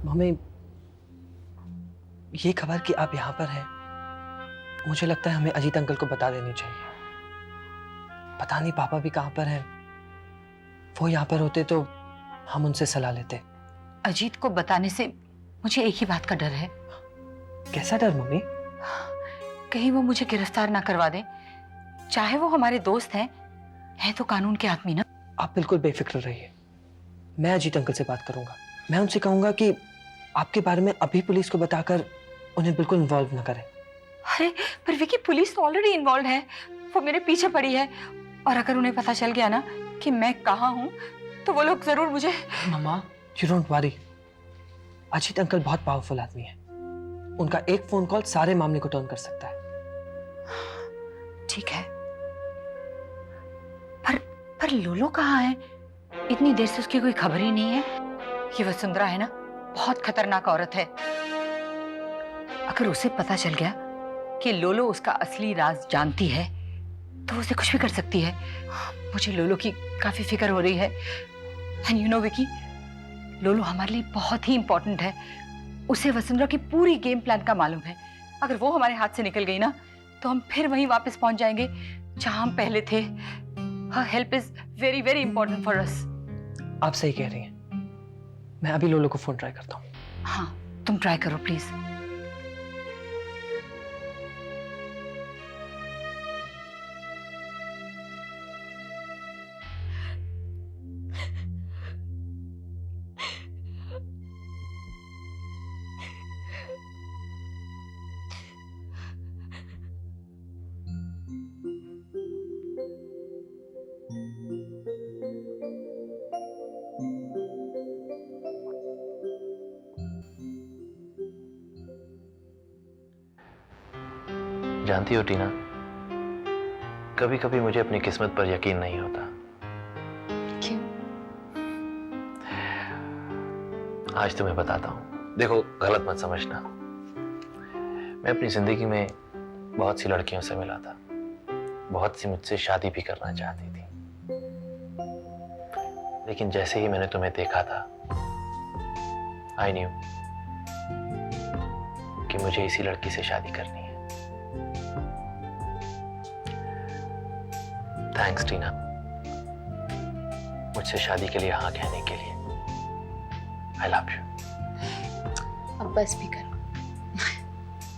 Mummy, ये खबर कि आप यहाँ पर हैं, मुझे लगता है हमें अजीत अंकल को बता देनी चाहिए। पता नहीं पापा भी कहाँ पर हैं। वो यहाँ पर होते तो हम उनसे सलाह लेते। अजीत को बताने से मुझे एक ही बात का डर है। कैसा डर मम्मी? कहीं वो मुझे गिरफ्तार ना करवा दें। चाहे वो हमारे दोस्त हैं, है तो कानून के आदमी ना। आप बिल्कुल बेफिक्र रहिए, मैं अजीत अंकल से बात करूंगा। मैं उनसे कहूंगा कि आपके बारे में अभी पुलिस को बताकर उन्हें बिल्कुल इन्वॉल्व न करें। अरे पर विकी, पुलिस तो ऑलरेडी इन्वॉल्व है। वो मेरे पीछे पड़ी है और अगर उन्हें पता चल गया ना कि मैं कहाँ हूँ तो वो लोग जरूर मुझे। Mama, you don't worry. Ajit uncle बहुत पावरफुल आदमी है। उनका एक फोन कॉल सारे मामले को टर्न कर सकता है। ठीक है, पर लोलो कहाँ है? इतनी देर से उसकी कोई खबर ही नहीं है। ये वसुंधरा है ना, बहुत खतरनाक औरत है। अगर उसे पता चल गया कि लोलो उसका असली राज जानती है तो उसे कुछ भी कर सकती है। मुझे लोलो की काफी फिक्र हो रही है। एंड यू नो विकी, लोलो हमारे लिए बहुत ही इंपॉर्टेंट है। उसे वसुंधरा की पूरी गेम प्लान का मालूम है। अगर वो हमारे हाथ से निकल गई ना तो हम फिर वहीं वापस पहुंच जाएंगे जहां हम पहले थे। Her help is very very important for us. आप सही कह रही हैं। मैं अभी लोलो को फोन ट्राई करता हूँ। हाँ, तुम ट्राई करो प्लीज। जानती हो टीना, कभी कभी मुझे अपनी किस्मत पर यकीन नहीं होता। क्यों? आज तुम्हें बताता हूं। देखो, गलत मत समझना। मैं अपनी जिंदगी में बहुत सी लड़कियों से मिला था। बहुत सी मुझसे शादी भी करना चाहती थी, लेकिन जैसे ही मैंने तुम्हें देखा था, आई न्यू कि मुझे इसी लड़की से शादी करनी है। थैंक्स टीना, मुझसे शादी के लिए हाँ कहने के लिए। I love you. अब बस भी करो।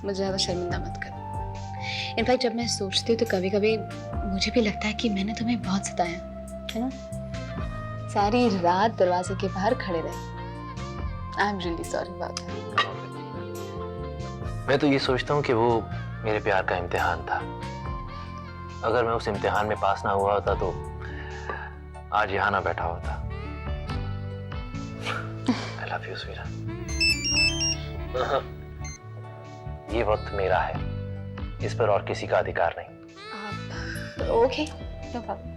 मुझे ज्यादा शर्मिंदा मत करो। इनफैक्ट जब मैं सोचती हूँ तो कभी कभी मुझे भी लगता है कि मैंने तुम्हें बहुत सताया है ना। सारी रात दरवाजे के बाहर खड़े रहे। I am really sorry about that. मैं तो ये सोचता हूँ कि वो मेरे प्यार का इम्तिहान था। अगर मैं उस इम्तिहान में पास ना हुआ होता तो आज यहाँ ना बैठा होता। I love you, sweetheart. ये वक्त मेरा है, इस पर और किसी का अधिकार नहीं। Okay, no problem.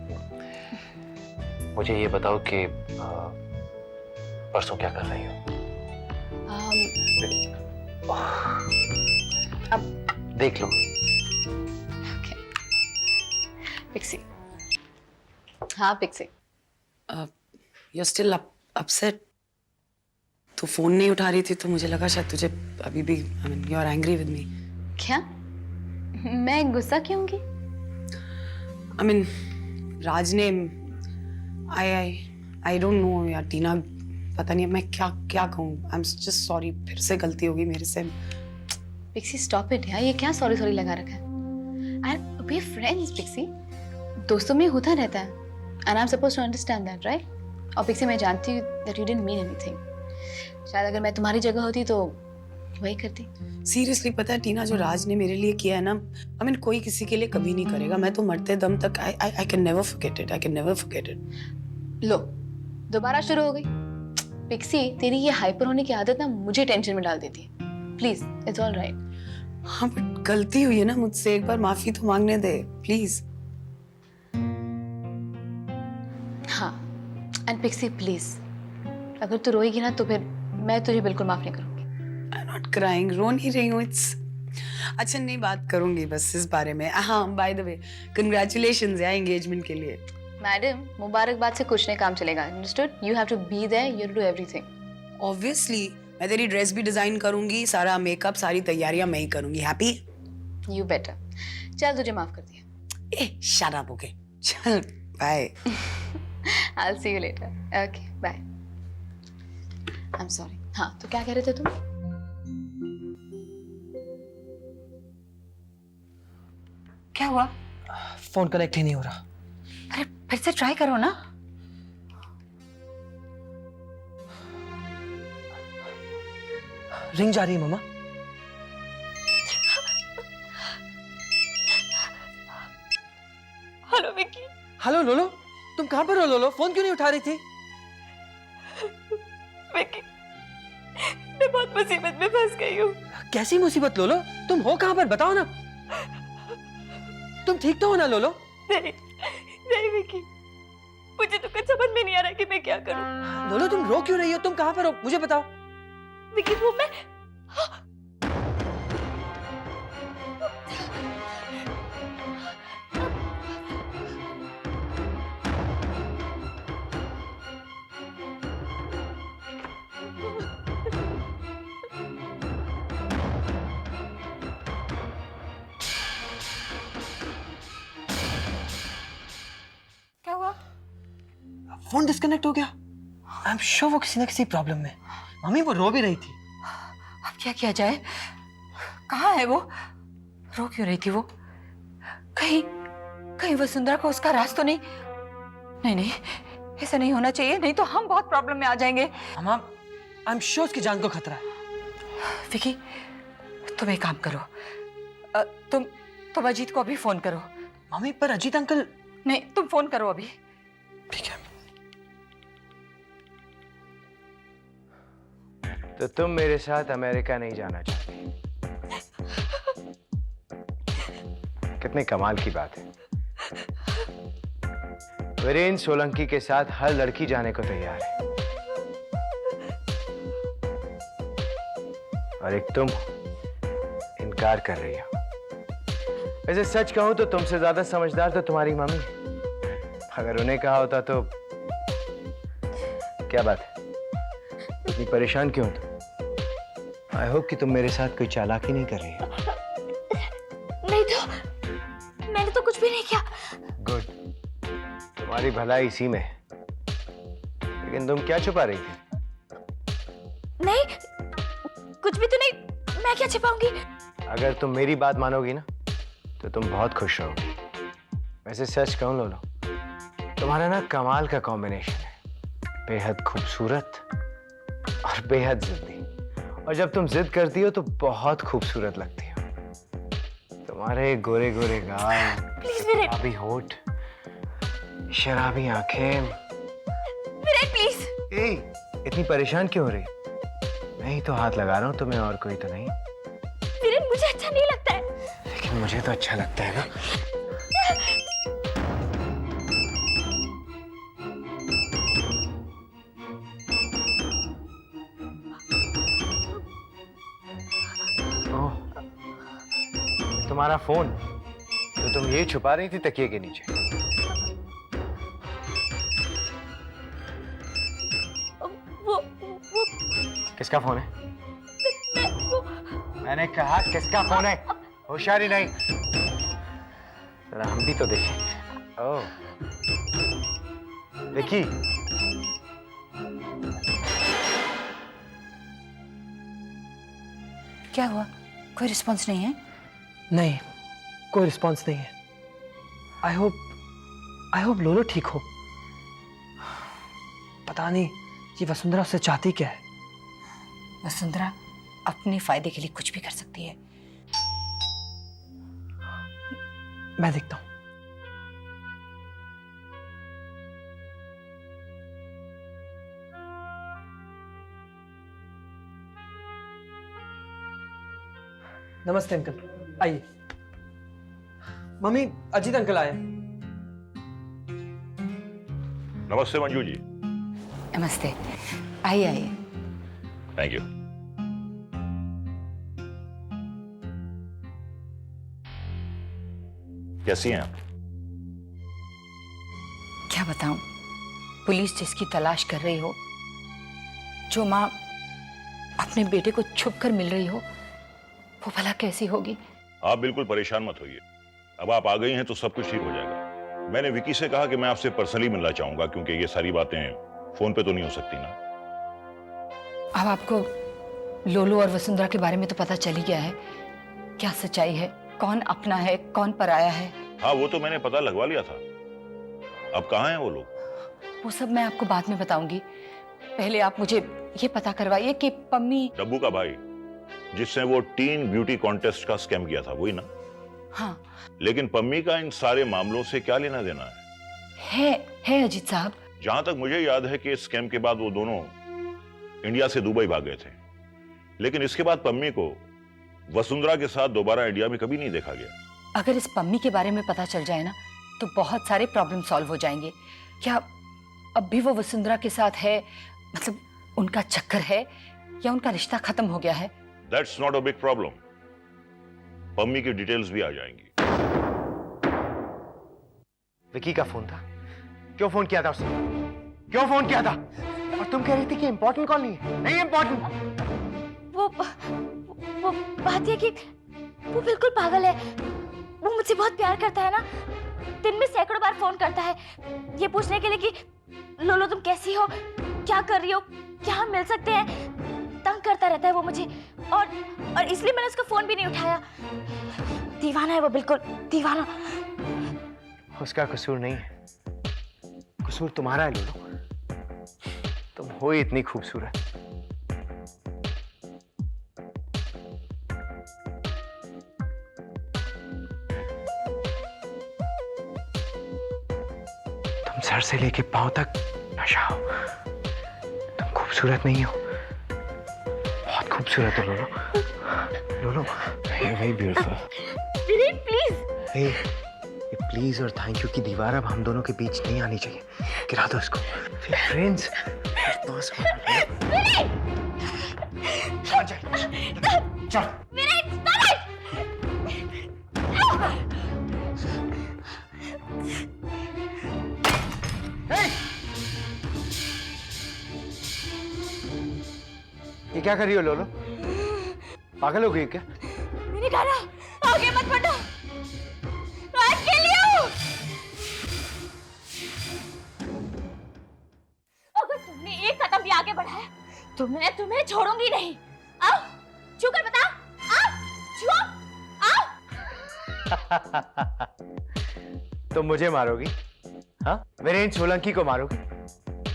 मुझे ये बताओ कि परसों क्या कर रही हो? अब देख लो। पिक्सी। हाँ पिक्सी। You're still upset. तू फोन नहीं उठा रही थी तो मुझे लगा शायद तुझे अभी भी you're angry with me. क्या? मैं गुस्सा क्यों होंगी? राज ने I don't know यार टीना, पता नहीं मैं क्या कहूँ। I'm just sorry, फिर से गलती होगी मेरे से। पिक्सी स्टॉप इट यार, ये क्या सॉरी सॉरी लगा रखा है? And we friends पिक्सी, दोस्तों में होता रहता है। And I'm supposed to understand that, right? और पिक्सी मैं जानती हूँ that you didn't mean anything. शायद अगर मैं तुम्हारी जगह होती तो वही करती। सीरियसली पता है टीना, जो राज ने मेरे लिए किया है ना, कोई किसी के लिए कभी नहीं करेगा। मैं तो मरते दम तक I can never forget it. I can never forget it. लो, दोबारा शुरू हो गई। पिक्सी, तेरी ये हाइपर होने की आदत ना मुझे टेंशन में डाल देती है। Please, it's all right. हाँ बट गलती हुई है ना मुझसे, एक बार माफी तो मांगने दे प्लीज। हाँ, एंड पिक्सी प्लीज, अगर तू रोएगी ना तो फिर मैं तुझे बिल्कुल माफ नहीं करूंगी। I'm not crying, रो नहीं रही हूँ। अच्छा नहीं, बात करूंगी बस इस बारे में। हाँ बाय द वे, कंग्रेचुलेशंस यार एंगेजमेंट के लिए। मैडम, मुबारकबाद से कुछ नहीं काम चलेगा। Understood? You have to be there, you have to do everything. Obviously मैं तेरी ड्रेस भी डिजाइन करूंगी, सारा मेकअप, सारी तैयारियां मैं ही करूंगी। हैप्पी? You better. चल तुझे माफ कर दिया। ए शट अप। ओके चल bye. I'll see you later. Okay, bye. I'm sorry. हाँ, तो क्या कह रहे थे तुम? क्या हुआ? फोन कनेक्ट ही नहीं हो रहा। अरे फिर से ट्राई करो ना। रिंग जा रही है मम्मा। हेलो विक्की। हेलो लोलो, तुम कहाँ पर हो लोलो? फोन क्यों नहीं उठा रही थी? विक्की, मैं बहुत मुसीबत में फंस गई हूँ। कैसी मुसीबत लोलो? तुम हो कहाँ पर बताओ ना। तुम ठीक तो हो ना लोलो? नहीं, नहीं विक्की, मुझे तो कुछ समझ में नहीं आ रहा कि मैं क्या करूँ। लोलो तुम रो क्यों रही हो? तुम कहाँ पर हो मुझे बताओ। विक्की वो मैं क्या हुआ? फोन डिस्कनेक्ट हो गया। आई एम श्योर वो किसी न किसी प्रॉब्लम में। मम्मी वो रो भी रही थी। अब क्या किया जाए? कहाँ है वो? रो क्यों रही थी वो? कहीं कहीं वसुंधरा को उसका राज तो नहीं? नहीं नहीं, ऐसा नहीं होना चाहिए, नहीं तो हम बहुत प्रॉब्लम में आ जाएंगे। मम्मा आई एम श्योर उसकी जान को खतरा है। विकी, तुम एक काम करो, तुम अजीत को अभी फोन करो। मम्मी पर अजीत अंकल। नहीं, तुम फोन करो अभी। ठीक है। तो तुम मेरे साथ अमेरिका नहीं जाना चाहती? कितने कमाल की बात है। वीरेन सोलंकी के साथ हर लड़की जाने को तैयार है, और एक तुम इनकार कर रही हो। वैसे सच कहूं तो तुमसे ज्यादा समझदार तो तुम्हारी मम्मी है। अगर उन्हें कहा होता तो क्या बात है, इतनी परेशान क्यों हो तुम? आई होप कि तुम मेरे साथ कोई चालाकी नहीं कर रही हो। नहीं तो मैंने तो कुछ भी नहीं किया। गुड, तुम्हारी भलाई इसी में है। लेकिन तुम क्या छुपा रही थी? नहीं, कुछ भी तो नहीं, मैं क्या छिपाऊंगी? अगर तुम मेरी बात मानोगी ना तो तुम बहुत खुश रहोगी। वैसे सच कहूं लोलो, तुम्हारा ना कमाल का कॉम्बिनेशन है, बेहद खूबसूरत और बेहद जिद्दी। और जब तुम जिद करती हो तो बहुत खूबसूरत लगती हो। तुम्हारे गोरे गोरे गाल, प्लीज विरेन, शराबी होठ, शराबी आंखें। विरेन प्लीज। ए, इतनी परेशान क्यों हो रही? मैं ही तो हाथ लगा रहा हूं तुम्हें, और कोई तो नहीं। विरेन मुझे अच्छा नहीं लगता है। लेकिन मुझे तो अच्छा लगता है ना। ओह, तुम्हारा फोन तो तुम ये छुपा रही थी तकिए के नीचे। वो किसका फोन है? मैंने कहा किसका फोन है? होशियारी नहीं, जरा हम भी तो देखें। ओह विकी, क्या हुआ? कोई रिस्पांस नहीं है? नहीं, कोई रिस्पांस नहीं है। आई होप लोलो ठीक हो। पता नहीं ये वसुंधरा उससे चाहती क्या है। वसुंधरा अपने फायदे के लिए कुछ भी कर सकती है। मैं देखता हूं। नमस्ते अंकल, आइए। मम्मी अजीत अंकल आए। नमस्ते मंजू जी। नमस्ते, आइए आइए। Thank you. कैसी हैं आप? क्या बताऊं, पुलिस जिसकी तलाश कर रही हो, जो माँ अपने बेटे को छुप कर मिल रही हो, वो भला कैसी होगी? आप बिल्कुल परेशान मत होइए। अब आप आ गई हैं तो सब कुछ ठीक हो जाएगा। मैंने विकी से कहा कि मैं आपसे पर्सनली मिलना चाहूंगा, क्योंकि ये सारी बातें फोन पे तो नहीं हो सकती ना। अब आपको लोलो और वसुंधरा के बारे में तो पता चल ही गया है। क्या सच्चाई है, कौन अपना है कौन पराया है? हाँ, वो तो मैंने पता लगवा लिया था। अब कहाँ हैं वो लोग? वो सब मैं आपको बाद में बताऊंगी। पहले आप मुझे ये पता करवाइए कि पम्मी। डब्बू का भाई, जिसने वो टीन ब्यूटी कॉन्टेस्ट का स्कैम किया था, वही ना? हाँ लेकिन पम्मी का इन सारे मामलों से क्या लेना देना है अजीत साहब। जहां तक मुझे याद है कि स्कैम के बाद वो दोनों इंडिया से दुबई भाग गए थे, लेकिन इसके बाद पम्मी को वसुंधरा के साथ दोबारा इंडिया में कभी नहीं देखा गया। अगर इस पम्मी के बारे में पता चल जाए ना तो बहुत सारे प्रॉब्लम सॉल्व हो जाएंगे। क्या अब भी वो वसुंधरा के साथ है, मतलब उनका चक्कर है या उनका रिश्ता खत्म हो गया है? That's not a big problem. Pammi की डिटेल्स भी आ जाएंगी। विकी का फोन था। क्यों फोन किया था उसने? क्यों फोन किया था? और तुम कह रही थी कि इंपॉर्टेंट कॉल नहीं है। नहीं इंपॉर्टेंट। वो बात ये कि वो बिल्कुल पागल है। वो मुझसे बहुत प्यार करता है ना, दिन में सैकड़ों बार फोन करता है ये पूछने के लिए कि लोलो तुम कैसी हो, क्या कर रही हो, क्या हम मिल सकते हैं। तंग करता रहता है वो मुझे, और इसलिए मैंने उसका फोन भी नहीं उठाया। दीवाना है वो, बिल्कुल दीवाना। उसका कसूर नहीं है, कसूर तुम्हारा है लोलो। तुम हो ही इतनी खूबसूरत। तुम सर से लेके पांव तक नशा हो। तुम खूबसूरत नहीं हो, बहुत खूबसूरत हो लोलो। लोलो, you're very beautiful. Vineet please. Hey, ये प्लीज और थैंक यू की दीवार अब हम दोनों के बीच नहीं आनी चाहिए। गिरा दो इसको। फ्रेंड्स, चल। ये क्या कर रही हो लोलो? पागल हो गई क्या? मैंने कहा आगे मत बढ़ो, I kill you। अगर तुमने एक कदम भी आगे बढ़ाया तो मैं तुम्हें छोड़ूंगी नहीं। आओ, छू कर बता। आओ, छुओ, आओ। तुम मुझे मारोगी? हाँ, वीरेंद्र सोलंकी को मारोगी?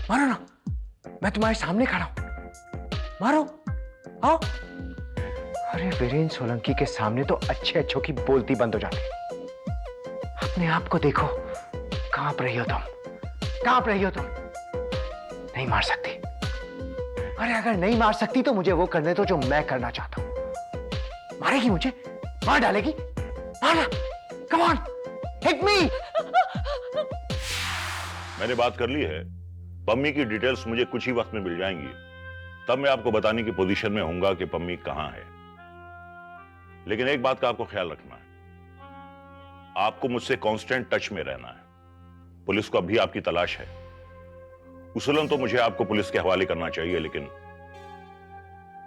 मारो ना, मैं तुम्हारे सामने खड़ा हूं। मारो, आओ। अरे वीरेंद्र सोलंकी के सामने तो अच्छे अच्छों की बोलती बंद हो जाती। अपने आप को देखो, कांप रही हो तुम, कांप रही हो तुम। नहीं मार सकती। अरे अगर नहीं मार सकती तो मुझे वो करने दो जो मैं करना चाहता हूं। मारेगी मुझे? मार डालेगी? मारना, कम ऑन, हिट मी। मैंने बात कर ली है। पम्मी की डिटेल्स मुझे कुछ ही वक्त में मिल जाएंगी, तब मैं आपको बताने की पोजीशन में होऊंगा कि पम्मी कहां है। लेकिन एक बात का आपको ख्याल रखना है, आपको मुझसे कांस्टेंट टच में रहना है। पुलिस को अब भी आपकी तलाश है। उसूलन तो मुझे आपको पुलिस के हवाले करना चाहिए, लेकिन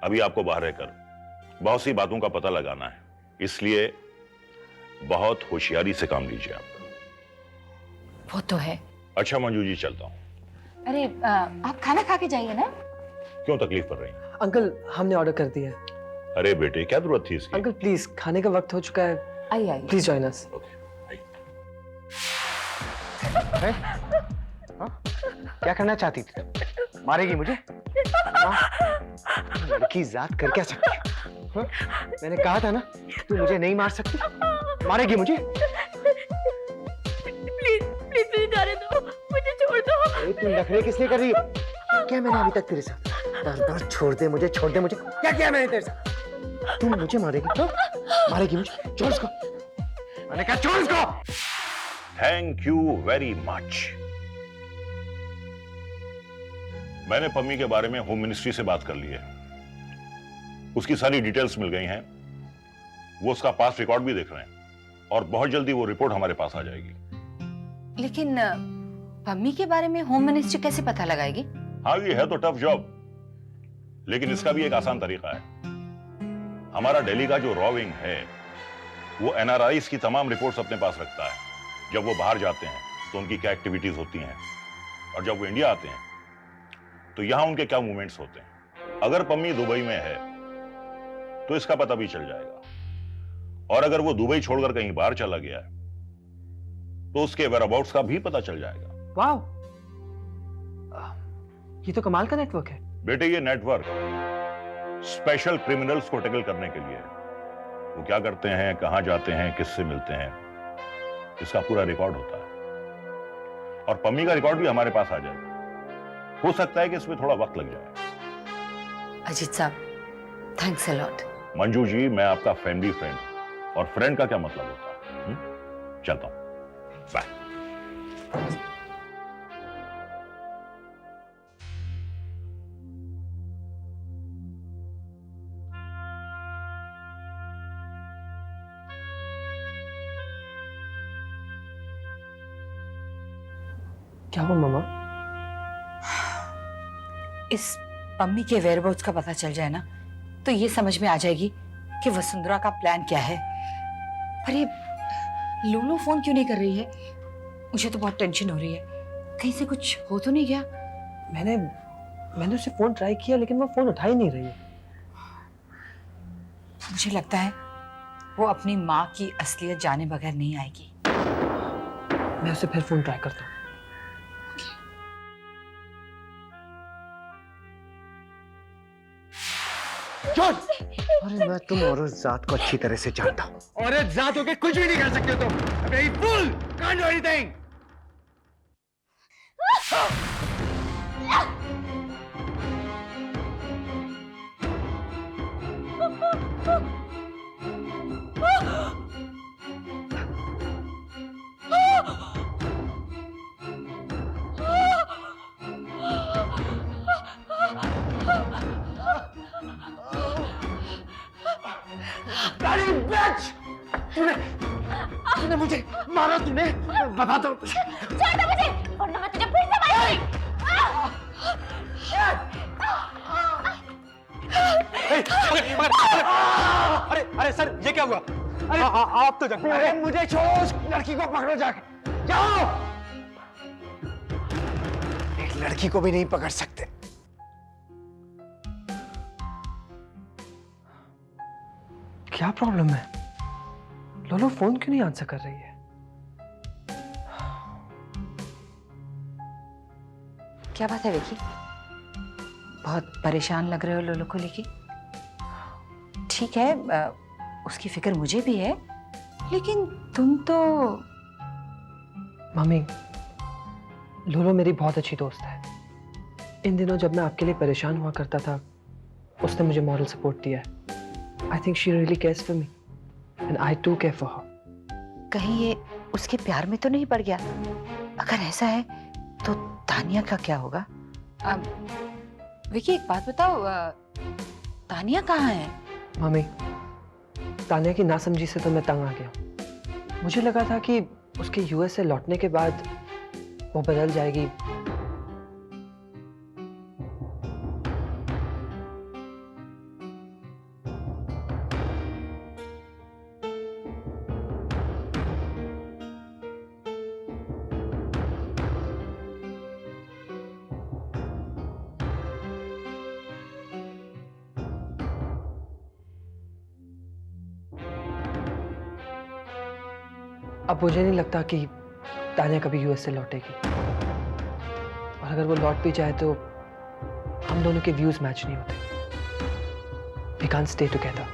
अभी आपको बाहर रहकर बहुत सी बातों का पता लगाना है, इसलिए बहुत होशियारी से काम लीजिए आप। वो तो है। अच्छा मंजू जी, चलता हूं। अरे आप खाना खा के जाइए ना। क्यों तकलीफ कर रही हैं? अंकल, हमने ऑर्डर कर दिया है। अरे बेटे, क्या जरूरत थी इसकी? अंकल प्लीज, खाने का वक्त हो चुका है। आइए आइए। Please join us. हाँ? क्या करना चाहती थी? मारेगी मुझे? लड़की जात कर क्या सकती है? हाँ? मैंने कहा था ना, तू मुझे नहीं मार सकती। मारेगी मुझे? प्लीज प्लीज प्लीज जाने दो, मुझे छोड़ दो। अरे तू नखरे किसने कर रही है? क्या मैंने अभी तक तेरे साथ? दर छोड़ दे मुझे, छोड़ दे मुझे। क्या किया मैंने तेरे साथ? तू मुझे मारेगी? तो मारेगी मुझे? छोड़ इसको। मैंने कहा छोड़ इसको। Thank you very much. मैंने पम्मी के बारे में होम मिनिस्ट्री से बात कर ली है। उसकी सारी डिटेल्स मिल गई हैं। वो उसका पास रिकॉर्ड भी देख रहे हैं और बहुत जल्दी वो रिपोर्ट हमारे पास आ जाएगी। लेकिन पम्मी के बारे में होम मिनिस्ट्री कैसे पता लगाएगी? हाँ, ये है तो टफ जॉब, लेकिन इसका भी एक आसान तरीका है। हमारा दिल्ली का जो रॉ विंग है वो एनआरआईज की तमाम रिपोर्ट्स अपने पास रखता है। जब वो बाहर जाते हैं तो उनकी क्या एक्टिविटीज होती हैं, और जब वो इंडिया आते हैं तो यहां उनके क्या मूवमेंट्स होते हैं। अगर पम्मी दुबई में है तो इसका पता भी चल जाएगा, और अगर वो दुबई छोड़कर कहीं बाहर चला गया है तो उसके वेयरअबाउट्स का भी पता चल जाएगा। वाह, ये तो कमाल का नेटवर्क है। बेटे, ये नेटवर्क स्पेशल क्रिमिनल्स को टैकल करने के लिए है। वो क्या करते हैं, कहां जाते हैं, किससे मिलते हैं, इसका पूरा रिकॉर्ड होता है, और पम्मी का रिकॉर्ड भी हमारे पास आ जाएगा। हो सकता है कि इसमें थोड़ा वक्त लग जाए। अजीत साहब, thanks a lot. Manju ji, मैं आपका फैमिली फ्रेंड, और फ्रेंड का क्या मतलब होता है? चलता हूं, बाय। क्या हुआ मामा? इस पम्मी के वेयरअबाउट्स का पता चल जाए ना तो ये समझ में आ जाएगी कि वसुंधरा का प्लान क्या है। पर ये लोलो फोन क्यों नहीं कर रही है? मुझे तो बहुत टेंशन हो रही है, कहीं से कुछ हो तो नहीं गया। मैंने उसे फोन ट्राई किया लेकिन वो फोन उठा ही नहीं रही है। मुझे लगता है वो अपनी माँ की असलियत जाने बगैर नहीं आएगी। मैं उसे फिर फोन ट्राई करता हूँ। अरे मैं तुम औरत जात को अच्छी तरह से जानता हूँ। औरत जात होके कुछ भी नहीं कर सकते तुम। अबे you fool! Can't do anything! तूने मुझे मारा, तूने बताता हूँ तुझे। छोड़ दो मुझे, वरना मैं तुझे फिर से मारूंगी। अरे अरे सर, ये क्या हुआ? अरे आप तो जग। अरे मुझे छोड़, उस लड़की को पकड़ो जाके, जाओ। एक लड़की को भी नहीं पकड़ सकते। क्या प्रॉब्लम है? लोलो फोन क्यों नहीं आंसर कर रही है? क्या बात है विकी? बहुत परेशान लग रहे हो लोलो को लेके। ठीक है, उसकी फिक्र मुझे भी है, लेकिन तुम तो। मम्मी, लोलो मेरी बहुत अच्छी दोस्त है। इन दिनों जब मैं आपके लिए परेशान हुआ करता था उसने मुझे मॉरल सपोर्ट दिया है। I think she really cares for me and I too care for her. कहीं ये उसके प्यार में तो नहीं पड़ गया? अगर ऐसा है तो तानिया का क्या होगा? विकी, एक बात बताओ, तानिया कहाँ है? मम्मी, तानिया की नासमझी से तो मैं तंग आ गया। मुझे लगा था कि उसके यूएस से लौटने के बाद वो बदल जाएगी। अब मुझे नहीं लगता कि तानिया कभी यूएस से लौटेगी, और अगर वो लौट भी जाए तो हम दोनों के व्यूज मैच नहीं होते। We can't stay together.